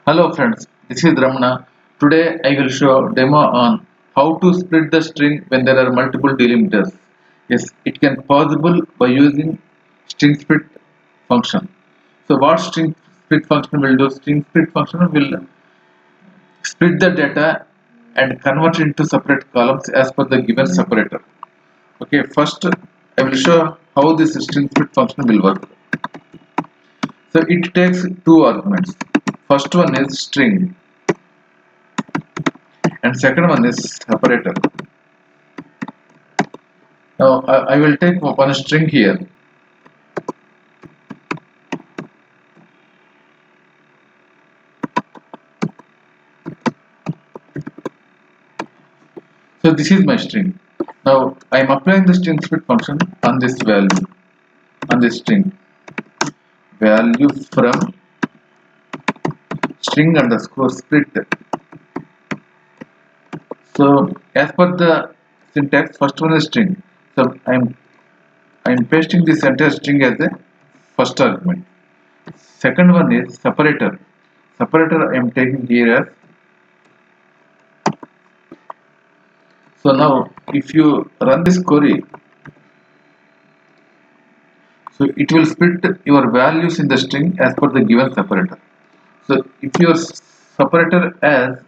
Hello friends, this is Ramana. Today I will show demo on how to split the string when there are multiple delimiters. Yes, it can possible by using string split function. So what string split function will do? String split function will split the data and convert it into separate columns as per the given separator. Okay, first I will show how this string split function will work. So it takes two arguments. First one is string and second one is separator. Now I will take one string here. So this is my string. Now I am applying the string split function on this value, on this string. Value from string underscore split. So as per the syntax, first one is string. So I'm pasting this entire string as the first argument. Second one is separator. Separator I am taking here as. So now if you run this query, so it will split your values in the string as per the given separator. So if your separator as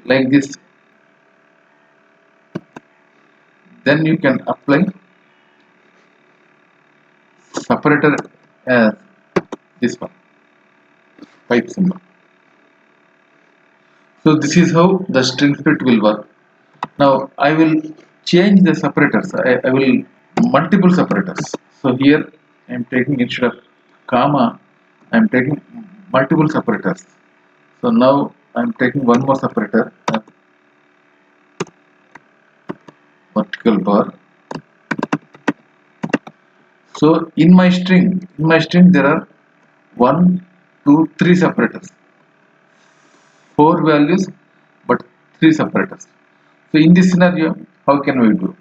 like this, then you can apply separator as this one, pipe symbol. So this is how the string split will work. Now I will change the separators. I will multiple separators. So here I am taking, instead of comma, I am taking multiple separators. So now I am taking one more separator, vertical bar. So in my string there are 1, 2, 3 separators. 4 values but 3 separators. So in this scenario, how can we do?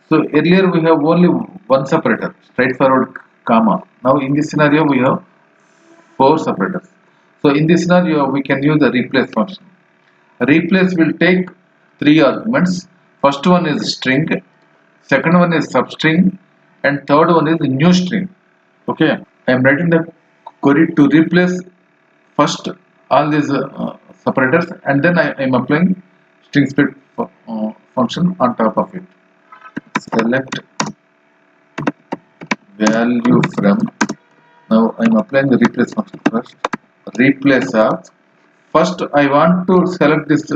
So earlier we have only one separator, straightforward comma. Now in this scenario we have 4 separators. So in this scenario we can use the replace function. Replace will take 3 arguments. First one is string, second one is substring, and third one is new string. Okay, I am writing the query to replace first all these separators, and then I am applying string split function on top of it. Select value from. Now I am applying the replace function first. Replace of. First I want to select this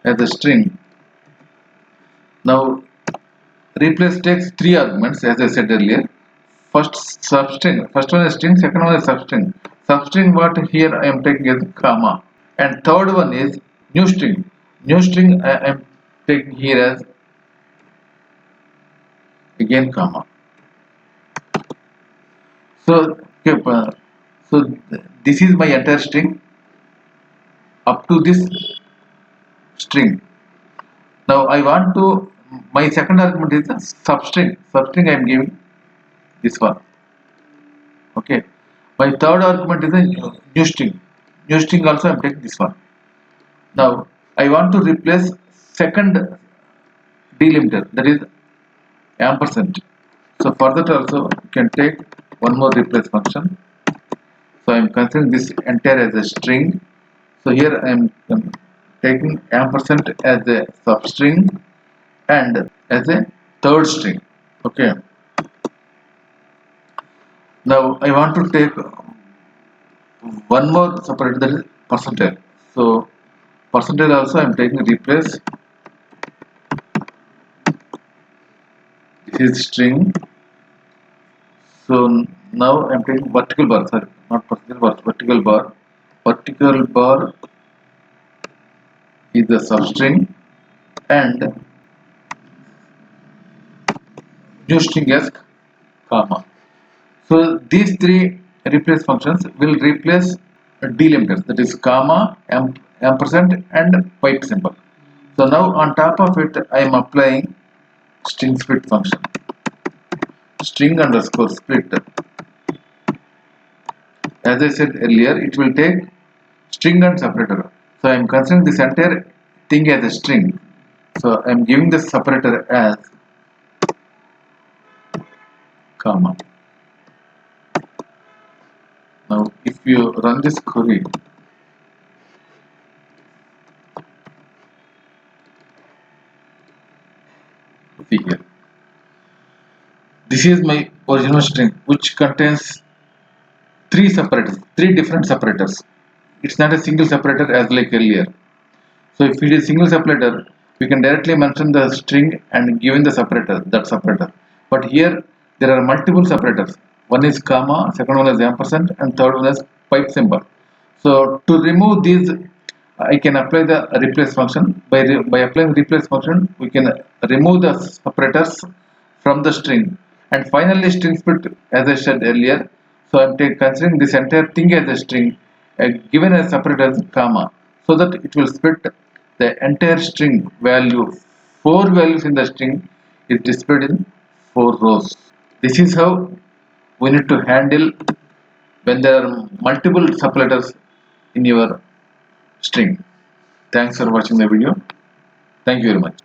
as a string. Now replace takes 3 arguments as I said earlier. First substring, first one is string, second one is substring. Substring what here I am taking as comma, and third one is new string. New string I am taking here as again comma. So okay, so this is my entire string up to this string. Now I want to, my second argument is a substring. Substring I am giving this one. Okay. My third argument is a new string. New string also I am taking this one. Now I want to replace second delimiter, that is ampersand. So for that also you can take one more replace function. So I am considering this entire as a string. So here I am taking ampersand as a substring and as a third string. Okay. Now I want to take one more separator, that is percentile. So percentile also I am taking replace. This is string. So now I am taking vertical bar. Sorry, not percentile bar. Vertical bar. Vertical bar is the substring and new string as comma. So these 3 replace functions will replace delimiters, that is comma, ampersand, and pipe symbol. So now on top of it I am applying string split function. String underscore split As I said earlier, it will take string and separator. So I am considering this entire thing as a string. So I am giving the separator as comma. Now if you run this query, see here, this is my original string which contains three different separators. It's not a single separator as like earlier. So if it is single separator, we can directly mention the string and given the separator, that separator. But here there are multiple separators. One is comma, second one is ampersand, and third one is pipe symbol. So to remove these, I can apply the replace function. By applying replace function, we can remove the separators from the string. And finally, string split, as I said earlier. So I'm considering this entire thing as a string, given a separator as comma, so that it will split the entire string value. 4 values in the string is displayed in 4 rows. This is how we need to handle when there are multiple separators in your string. Thanks for watching the video. Thank you very much.